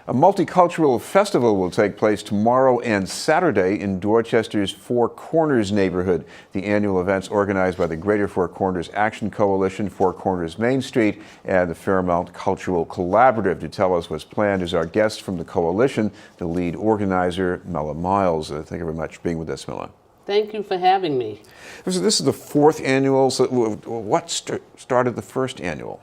A multicultural festival will take place tomorrow and Saturday in Dorchester's Four Corners neighborhood. The annual event's organized by the Greater Four Corners Action Coalition, Four Corners Main Street, and the Fairmount Cultural Collaborative. To tell us what's planned is our guest from the coalition, the lead organizer, Mela Miles. Thank you very much for being with us, Mela. Thank you for having me. This is the fourth annual. So what started the first annual?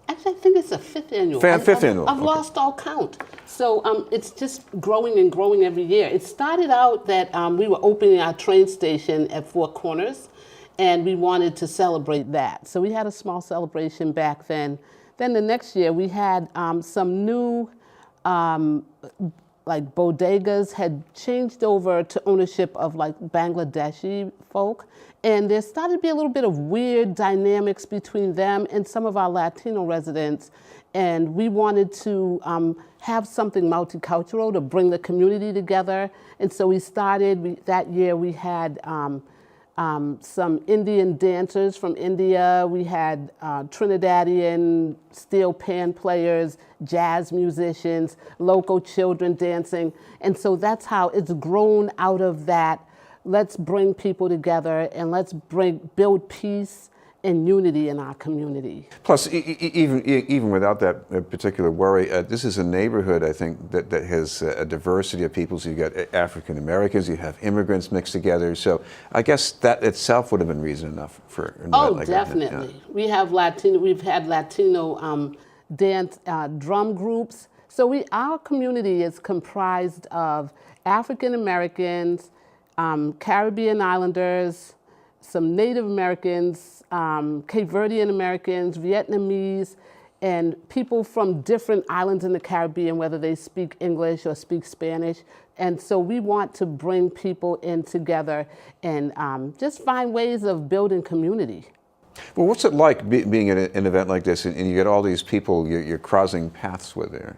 Actually, I think it's the fifth annual. Fifth annual. I've lost all count. So it's just growing and growing every year. It started out that we were opening our train station at Four Corners, and we wanted to celebrate that. So we had a small celebration back then. Then the next year we had some new like bodegas had changed over to ownership of like Bangladeshi folk. And there started to be a little bit of weird dynamics between them and some of our Latino residents. And we wanted to have something multicultural to bring the community together. And so we started, that year we had some Indian dancers from India. We had Trinidadian steel pan players, jazz musicians, local children dancing. And so that's how it's grown out of that. Let's bring people together and let's build peace and unity in our community. Plus, even without that particular worry, this is a neighborhood, I think, that has a diversity of people. So you got African Americans, you have immigrants mixed together. So I guess that itself would have been reason enough for an event like that. Definitely. Yeah. We've had Latino dance drum groups. So our community is comprised of African Americans, Caribbean Islanders, some Native Americans, Cape Verdean Americans, Vietnamese, and people from different islands in the Caribbean, whether they speak English or speak Spanish. And so we want to bring people in together and just find ways of building community. Well, what's it like being at an event like this and you get all these people you're crossing paths with there?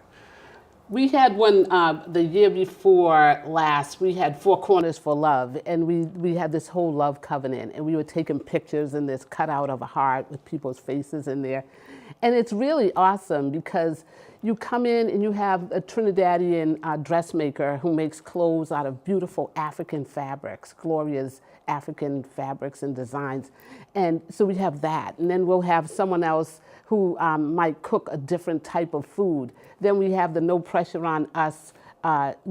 We had one the year before last. We had Four Corners for Love, and we had this whole love covenant, and we were taking pictures in this cutout of a heart with people's faces in there. And it's really awesome because you come in and you have a Trinidadian dressmaker who makes clothes out of beautiful African fabrics, Gloria's African fabrics and designs. And so we have that. And then we'll have someone else who might cook a different type of food. Then we have the No Pressure on Us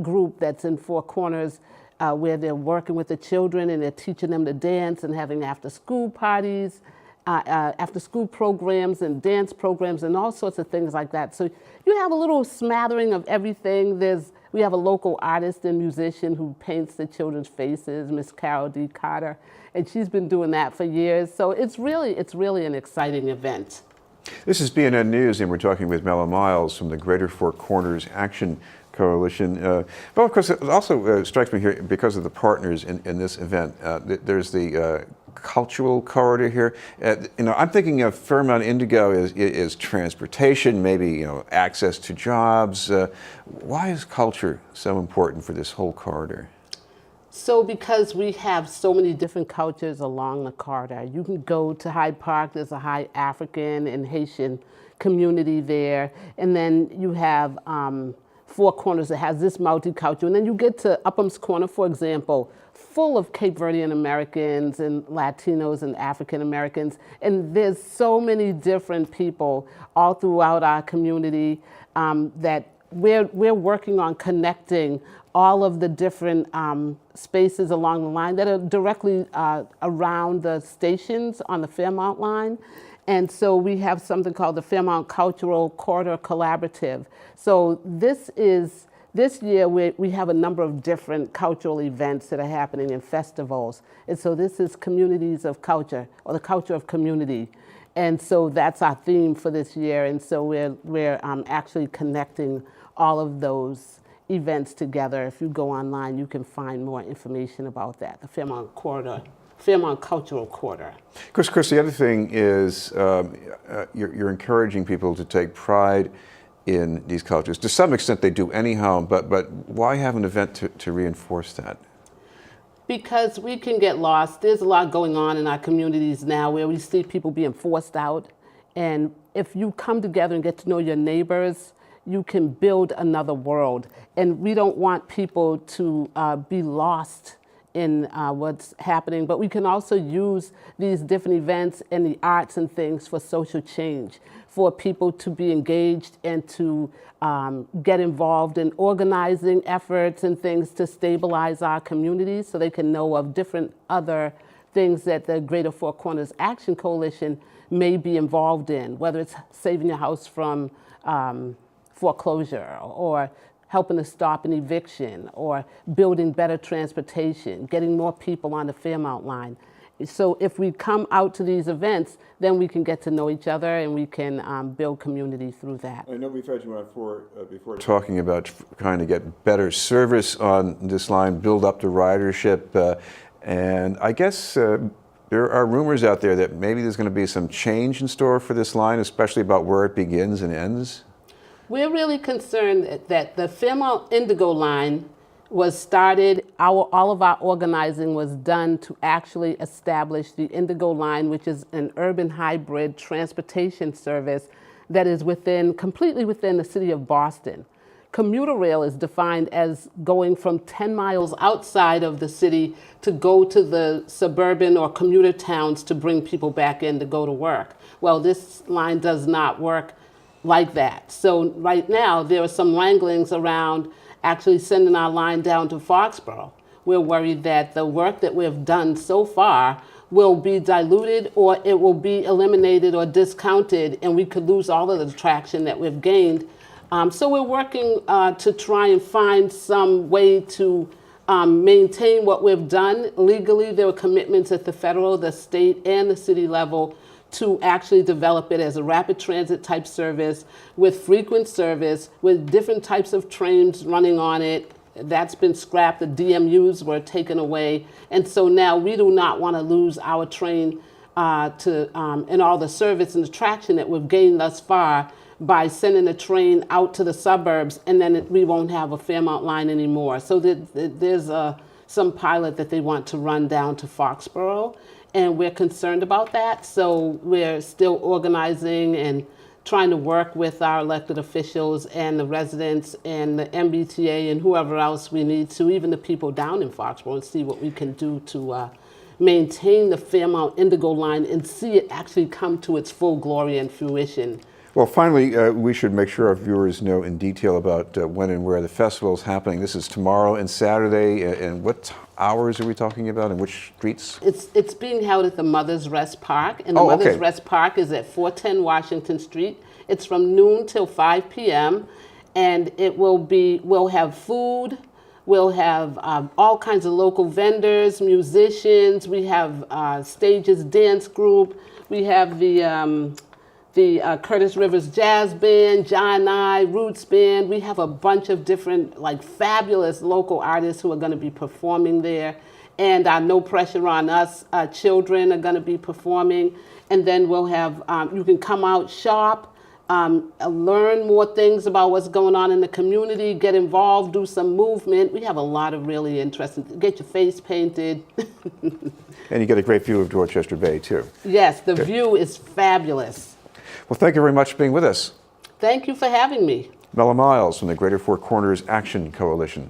group that's in Four Corners where they're working with the children and they're teaching them to dance and having after-school parties, after-school programs and dance programs and all sorts of things like that. So you have a little smattering of everything. We have a local artist and musician who paints the children's faces, Miss Carol D. Carter, and she's been doing that for years. So it's really an exciting event. This is BNN News, and we're talking with Mela Miles from the Greater Four Corners Action Coalition. Well, of course, it also strikes me here, because of the partners in this event, there's the cultural corridor here. I'm thinking of Fairmount Indigo is transportation, maybe access to jobs. Why is culture so important for this whole corridor? So because we have so many different cultures along the corridor. You can go to Hyde Park, there's a high African and Haitian community there. And then you have Four Corners that has this multicultural. And then you get to Upham's Corner, for example, full of Cape Verdean Americans and Latinos and African Americans. And there's so many different people all throughout our community that we're working on connecting all of the different spaces along the line that are directly around the stations on the Fairmount line. And so we have something called the Fairmount Cultural Corridor Collaborative. So this year we have a number of different cultural events that are happening and festivals. And so this is Communities of Culture, or the Culture of Community. And so that's our theme for this year. And so we're actually connecting all of those events together. If you go online, you can find more information about that, the Fairmount Corridor, Fairmount Cultural Corridor. Chris, the other thing is you're encouraging people to take pride in these cultures. To some extent they do anyhow, but why have an event to reinforce that? Because we can get lost. There's a lot going on in our communities now where we see people being forced out. And if you come together and get to know your neighbors, you can build another world. And we don't want people to be lost in what's happening, but we can also use these different events and the arts and things for social change, for people to be engaged and to get involved in organizing efforts and things to stabilize our communities, so they can know of different other things that the Greater Four Corners Action Coalition may be involved in, whether it's saving your house from foreclosure, or helping to stop an eviction, or building better transportation, getting more people on the Fairmount line. So if we come out to these events, then we can get to know each other, and we can build community through that. I know we've had you on before talking about trying to get better service on this line, build up the ridership, and I guess there are rumors out there that maybe there's going to be some change in store for this line, especially about where it begins and ends. We're really concerned that the Fairmount Indigo line was started, all of our organizing was done to actually establish the Indigo line, which is an urban hybrid transportation service that is completely within the city of Boston. Commuter rail is defined as going from 10 miles outside of the city to go to the suburban or commuter towns to bring people back in to go to work. Well, this line does not work like that. So right now, there are some wranglings around actually sending our line down to Foxborough. We're worried that the work that we've done so far will be diluted, or it will be eliminated or discounted, and we could lose all of the traction that we've gained. So we're working to try and find some way to maintain what we've done. Legally, there were commitments at the federal, the state, and the city level to actually develop it as a rapid transit type service with frequent service, with different types of trains running on it. That's been scrapped. The DMUs were taken away. And so now we do not want to lose our train and all the service and the traction that we've gained thus far by sending a train out to the suburbs, and then we won't have a Fairmount line anymore. So there's some pilot that they want to run down to Foxborough, and we're concerned about that. So we're still organizing and trying to work with our elected officials and the residents and the MBTA and whoever else we need to, even the people down in Foxborough, and see what we can do to maintain the Fairmount Indigo line and see it actually come to its full glory and fruition. Well, finally, we should make sure our viewers know in detail about when and where the festival is happening. This is tomorrow and Saturday, and what hours are we talking about, and which streets? It's being held at the Mother's Rest Park, and the Mother's Rest Park is at 410 Washington Street. It's from noon till 5 p.m., and we'll have food, we'll have all kinds of local vendors, musicians, we have Stages Dance Group, we have the Curtis Rivers Jazz Band, John I, Roots Band. We have a bunch of different, fabulous local artists who are going to be performing there. And No Pressure on Us children are going to be performing. And then we'll have, you can come out, shop, learn more things about what's going on in the community, get involved, do some movement. We have a lot of really interesting, get your face painted. And you get a great view of Dorchester Bay, too. Yes, the view is fabulous. Well, thank you very much for being with us. Thank you for having me. Mela Miles from the Greater Four Corners Action Coalition.